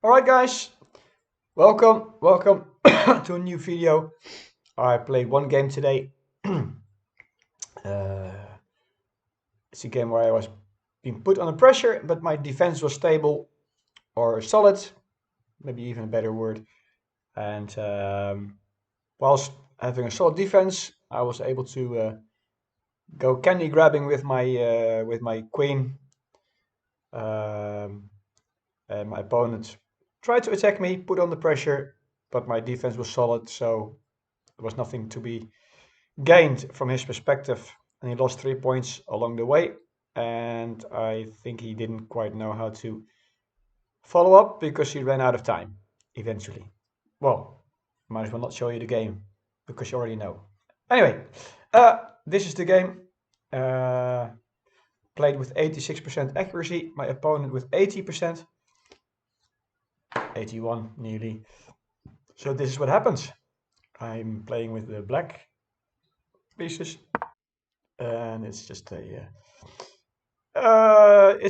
Alright guys, welcome to a new video. I played one game today. uh, it's a game where I was being put under pressure, but my defense was stable or solid, maybe even a better word. And whilst having a solid defense, I was able to go candy grabbing with my queen. Um, and my opponent tried to attack me, put under pressure, but my defense was solid, so there was nothing to be gained from his perspective, and he lost 3 points along the way. And I think he didn't quite know how to follow up because he ran out of time eventually. Well, might as well not show you the game because you already know. Anyway, this is the game. Uh, Played with 86% accuracy, my opponent with 80%, 81 nearly. So this is what happens. I'm playing with the black pieces, and it's just it's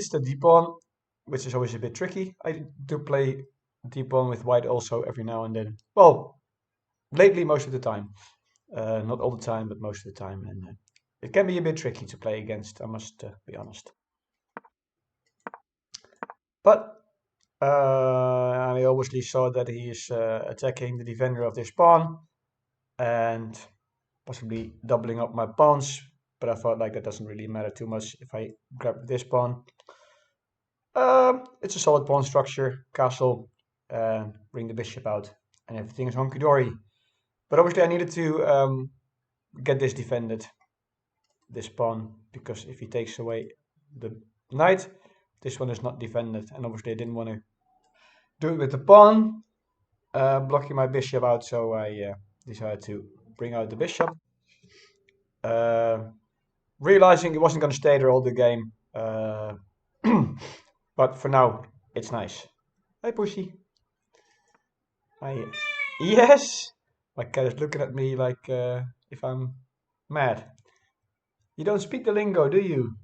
the d pawn, which is always a bit tricky. I do play d pawn with white also every now and then. Well, lately most of the time, not all the time, but most of the time, and it can be a bit tricky to play against. I must be honest. But I obviously saw that he is attacking the defender of this pawn and possibly doubling up my pawns. But I thought like that doesn't really matter too much if I grab this pawn. It's a solid pawn structure, castle, and bring the bishop out, and everything is honky dory. But obviously, I needed to get this defended, this pawn, because if he takes away the knight, this one is not defended. And obviously, I didn't want to do it with the pawn, blocking my bishop out, so I decided to bring out the bishop. Uh, Realizing it wasn't going to stay there all the game. But for now, it's nice. Hi, Pussy. I Yes. My cat is looking at me like if I'm mad. You don't speak the lingo, do you?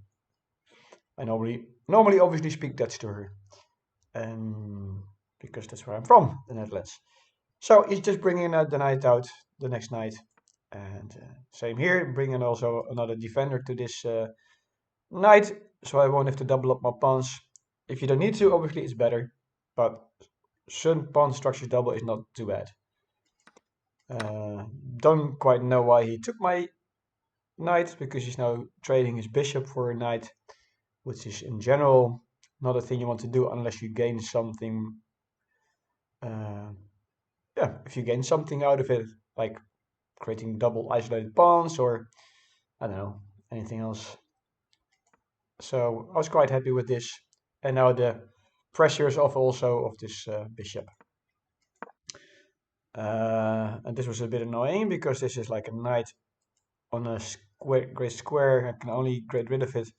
I normally obviously speak Dutch to her, and because that's where I'm from, the Netherlands. So he's just bringing the knight out the next night, and same here, bringing also another defender to this knight, so I won't have to double up my pawns. If you don't need to, obviously it's better, but certain pawn structures double is not too bad. Don't quite know why he took my knight, because he's now trading his bishop for a knight, which is in general not a thing you want to do unless you gain something. Yeah, if you gain something out of it, like creating double isolated pawns or I don't know, anything else. So I was quite happy with this, and now the pressure is off also of this bishop. And this was a bit annoying because this is like a knight on a gray square. I can only get rid of it,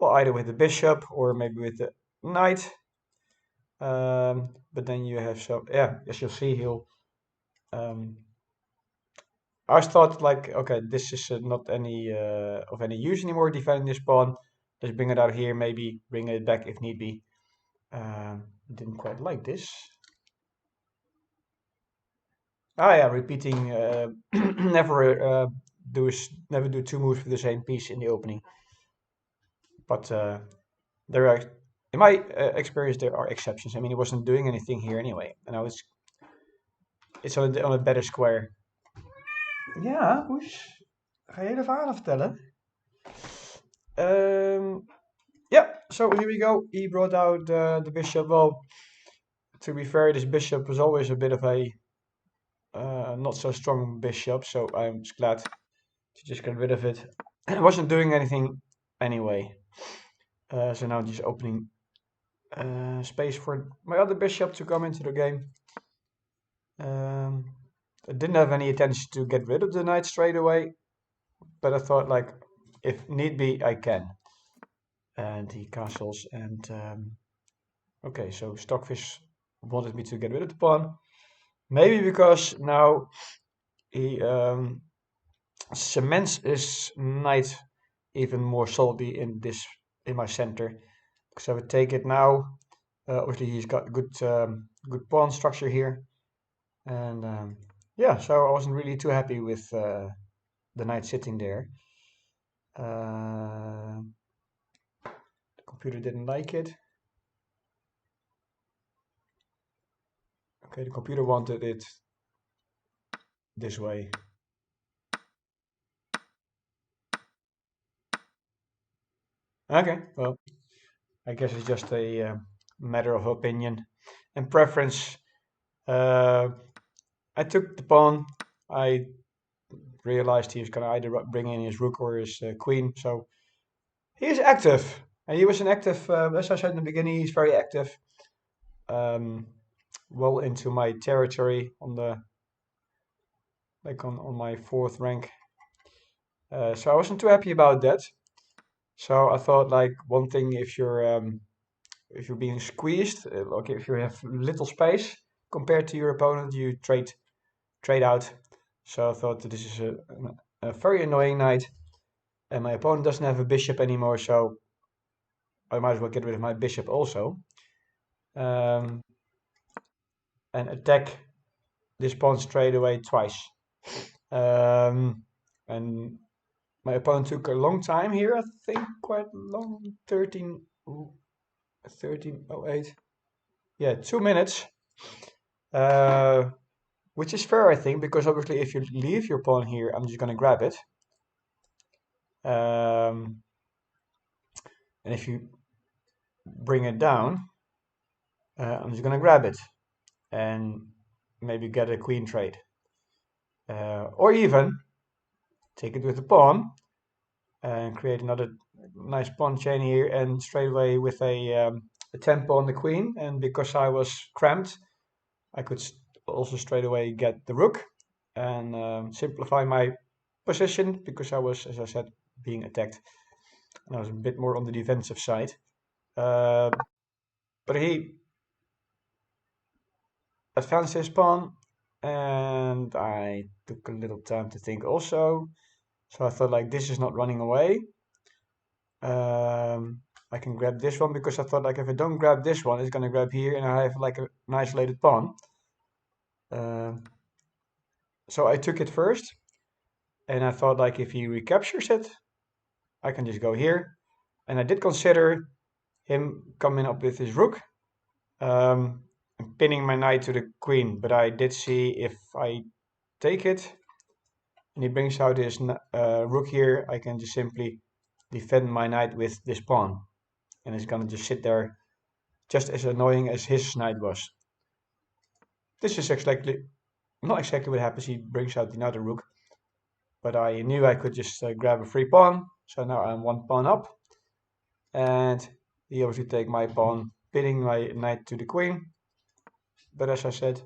well, either with the bishop or maybe with the knight. But then you have yeah, as you'll see, he'll. I thought like, okay, this is not any of any use anymore defending this pawn. Let's bring it out here, maybe bring it back if need be. Didn't quite like this. Ah, yeah, repeating. Never never do two moves for the same piece in the opening. But there are, in my experience, there are exceptions. I mean, he wasn't doing anything here anyway, and it's on a better square. Ja, Poes. Ga je hele verhalen vertellen? Yeah, so here we go. He brought out the bishop. Well, to be fair, this bishop was always a bit of a not so strong bishop, so I'm just glad to just get rid of it. And it wasn't doing anything anyway. So now just opening space for my other bishop to come into the game. I didn't have any intention to get rid of the knight straight away, but I thought like, if need be, I can. And he castles, and okay, so Stockfish wanted me to get rid of the pawn. Maybe because now he cements his knight even more solidly in my center. Because I would take it now, Obviously, he's got good pawn structure here, and yeah, so I wasn't really too happy with the knight sitting there. The computer didn't like it. Okay, the computer wanted it this way. Okay, well, I guess it's just a matter of opinion and preference. Uh, I took the pawn. I realized he was going to either bring in his rook or his queen. So he is active. And he was an active, as I said in the beginning, he's very active. Um, well into my territory on the on my fourth rank. So I wasn't too happy about that. So I thought like one thing if you're being squeezed, like if you have little space compared to your opponent, you trade out. So I thought that this is a very annoying knight, and my opponent doesn't have a bishop anymore, so I might as well get rid of my bishop also, um, and attack this pawn straight away twice. And my opponent took a long time here, I think quite long, 1308. Yeah, 2 minutes. Uh, which is fair, I think, because obviously if you leave your pawn here, I'm just going to grab it. Um, and if you bring it down, I'm just going to grab it and maybe get a queen trade. Or even take it with the pawn and create another nice pawn chain here, and straight away with a tempo on the queen. And because I was cramped, I could also straight away get the rook and simplify my position, because I was, as I said, being attacked. And I was a bit more on the defensive side. Uh, but he advanced his pawn, and I took a little time to think also. So I thought like this is not running away. I can grab this one, because I thought like if I don't grab this one, it's gonna grab here, and I have like an isolated pawn. So I took it first, and I thought like if he recaptures it, I can just go here. And I did consider him coming up with his rook, and pinning my knight to the queen, but I did see if I take it and he brings out his rook here, I can just simply defend my knight with this pawn, and it's gonna just sit there just as annoying as his knight was. This is exactly not exactly what happens. He brings out another rook, but I knew I could just grab a free pawn, so now I'm one pawn up, and he obviously take my pawn, pinning my knight to the queen. But as I said,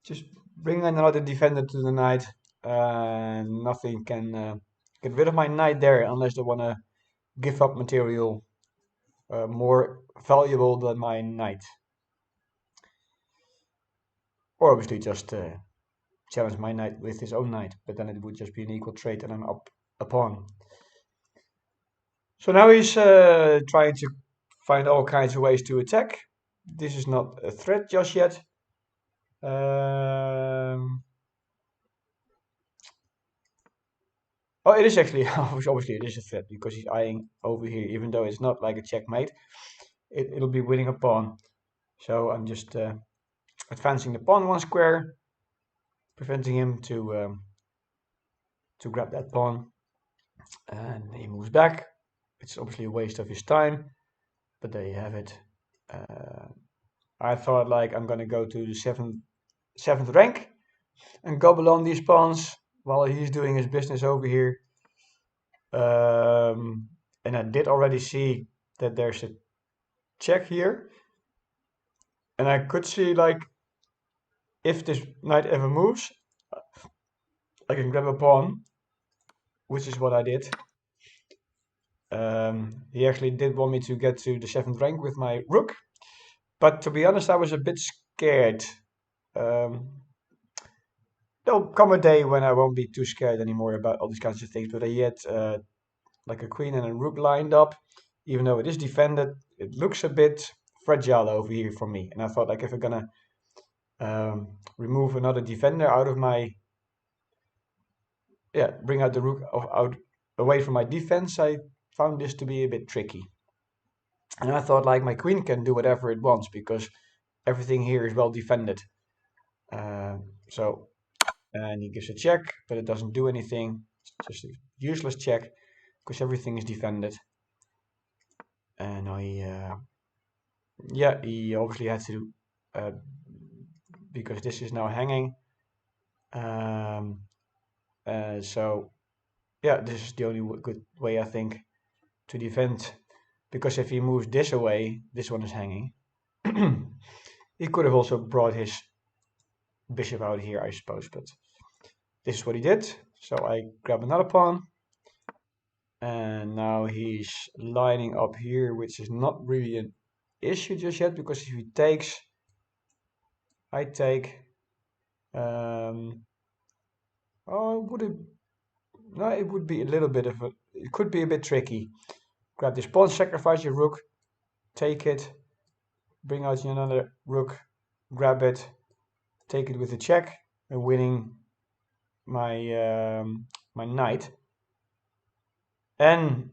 just bring another defender to the knight, and nothing can get rid of my knight there, unless they want to give up material more valuable than my knight. Or obviously just challenge my knight with his own knight, but then it would just be an equal trade and I'm up a pawn. So now he's trying to find all kinds of ways to attack. This is not a threat just yet. Oh, it is actually, obviously it is a threat, because he's eyeing over here, even though it's not like a checkmate. It'll be winning a pawn. So I'm just advancing the pawn one square, preventing him to grab that pawn. And he moves back. It's obviously a waste of his time, but there you have it. I thought like I'm gonna go to the seventh rank and gobble on these pawns while he's doing his business over here. And I did already see that there's a check here, and I could see like if this knight ever moves, I can grab a pawn, which is what I did. He actually did want me to get to the 7th rank with my rook, but to be honest, I was a bit scared. There'll come a day when I won't be too scared anymore about all these kinds of things, but I had like a queen and a rook lined up. Even though it is defended, it looks a bit fragile over here for me. And I thought, like, if I'm gonna remove another defender out of my, bring out the rook out away from my defense, I found this to be a bit tricky. And I thought, like, my queen can do whatever it wants because everything here is well defended. And he gives a check, but it doesn't do anything. It's just a useless check because everything is defended. And he obviously had to, because this is now hanging. So this is the only good way, I think, to defend. Because if he moves this away, this one is hanging. He could have also brought his bishop out here, I suppose, but this is what he did. So I grab another pawn. And now he's lining up here, which is not really an issue just yet, because if he takes, I take. It would be a little bit of a, it could be a bit tricky. Grab this pawn, sacrifice your rook, take it, bring out another rook, grab it, take it with a check, and winning my my knight. And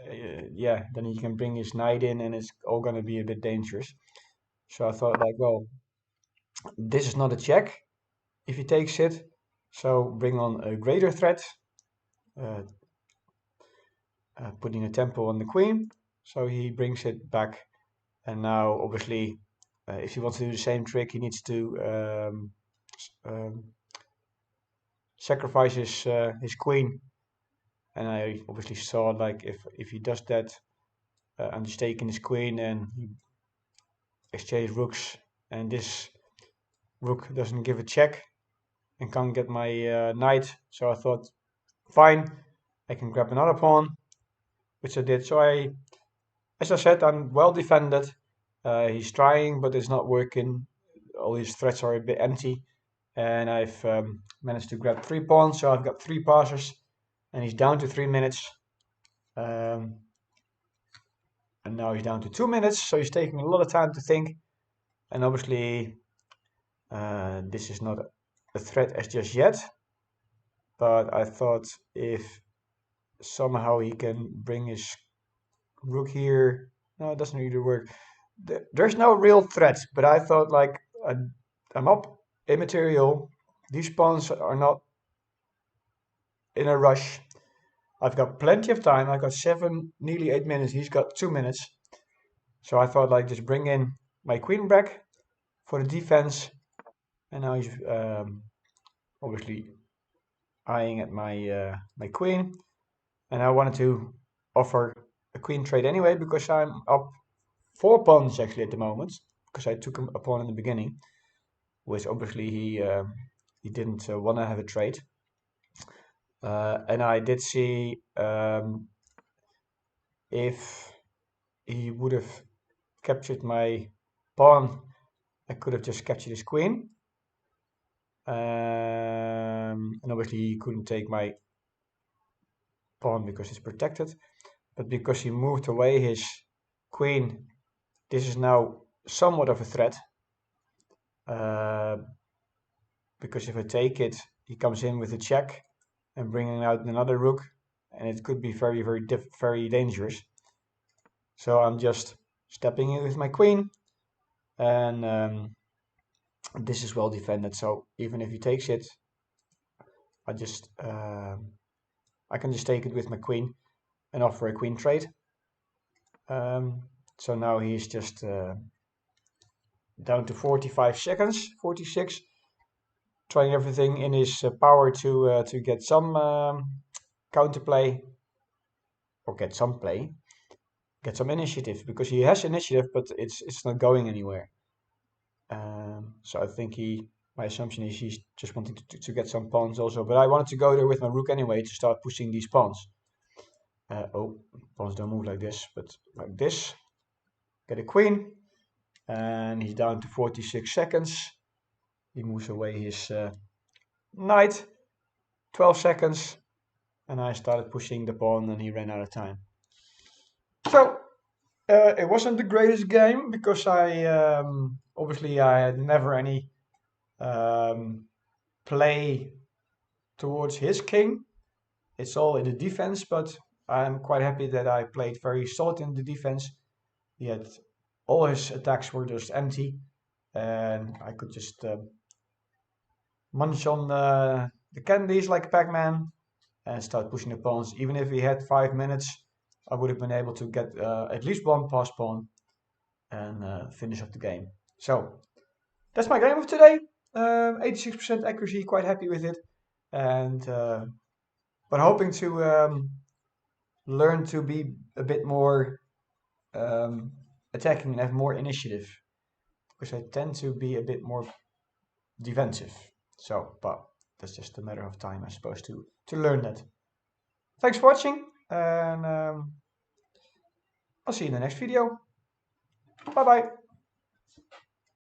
then he can bring his knight in, and it's all gonna be a bit dangerous. So I thought, like, well, this is not a check if he takes it, so bring on a greater threat, putting a tempo on the queen. So he brings it back, and now obviously, if he wants to do the same trick, he needs to sacrifice his queen. And I obviously saw, like, if he does that, I'm just taking his queen, and he exchanges rooks, and this rook doesn't give a check and can't get my knight. So I thought, fine, I can grab another pawn, which I did. So as I said, I'm well defended. He's trying, but it's not working. All his threats are a bit empty, and I've managed to grab 3 pawns. So I've got 3 passes, and he's down to 3 minutes. And now he's down to 2 minutes, so he's taking a lot of time to think. And obviously, this is not a threat as just yet, but I thought if somehow he can bring his rook here, no, it doesn't really work. There's no real threat, but I thought, like, I'm up immaterial. These pawns are not in a rush. I've got plenty of time. I've got 7, nearly 8 minutes. He's got 2 minutes. So I thought, like, just bring in my queen back for the defense. And now he's obviously eyeing at my my queen. And I wanted to offer a queen trade anyway, because I'm up 4 pawns actually at the moment, because I took a pawn in the beginning, which obviously he didn't want to have a trade. And I did see if he would have captured my pawn, I could have just captured his queen. And obviously he couldn't take my pawn because it's protected. But because he moved away his queen, this is now somewhat of a threat. Because if I take it, he comes in with a check and bringing out another rook, and it could be very, very dangerous. So I'm just stepping in with my queen, and this is well defended. So even if he takes it, I can just take it with my queen and offer a queen trade. So now he's just down to 45 seconds, 46, trying everything in his power to get some counterplay, or get some play, get some initiative, because he has initiative, but it's not going anywhere. So I think my assumption is he's just wanting to get some pawns also, but I wanted to go there with my rook anyway to start pushing these pawns. Pawns don't move like this, but like this. Get a queen, and he's down to 46 seconds. He moves away his knight, 12 seconds, and I started pushing the pawn, and he ran out of time. So It wasn't the greatest game because I obviously I had never any um, play towards his king. It's all in the defense, but I'm quite happy that I played very solid in the defense. He had all his attacks were just empty, and I could just munch on the candies like Pac-Man and start pushing the pawns. Even if he had 5 minutes, I would have been able to get at least one pass pawn and finish up the game. So that's my game of today. 86% accuracy, quite happy with it, and but hoping to learn to be a bit more um, attacking and have more initiative because I tend to be a bit more defensive. So, but that's just a matter of time, I suppose, to learn that. Thanks for watching, and I'll see you in the next video. Bye bye.